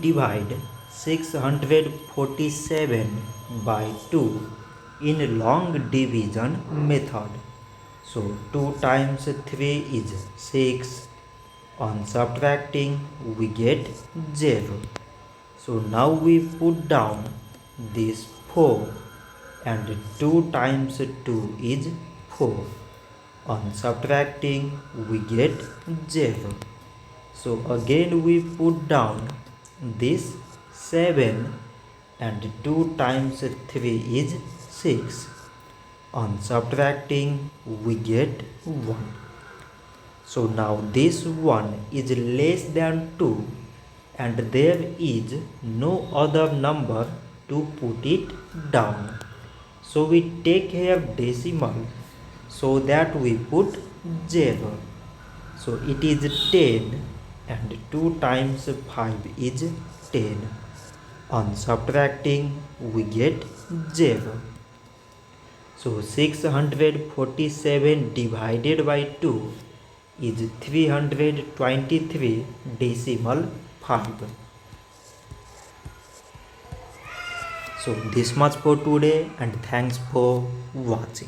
Divide 647 by 2 in long division method. So 2 times 3 is 6. On subtracting we get 0. So now we put down this 4 and 2 times 2 is 4. On subtracting we get 0. So again we put down this 7 and 2 times 3 is 6. On subtracting we get 1. So now this 1 is less than 2 and there is no other number to put it down. So we take here decimal so that we put 0. So it is 10 and 2 times 5 is 10. On subtracting we get 0. So 647 divided by 2 is 323 decimal 5. So this much for today and thanks for watching.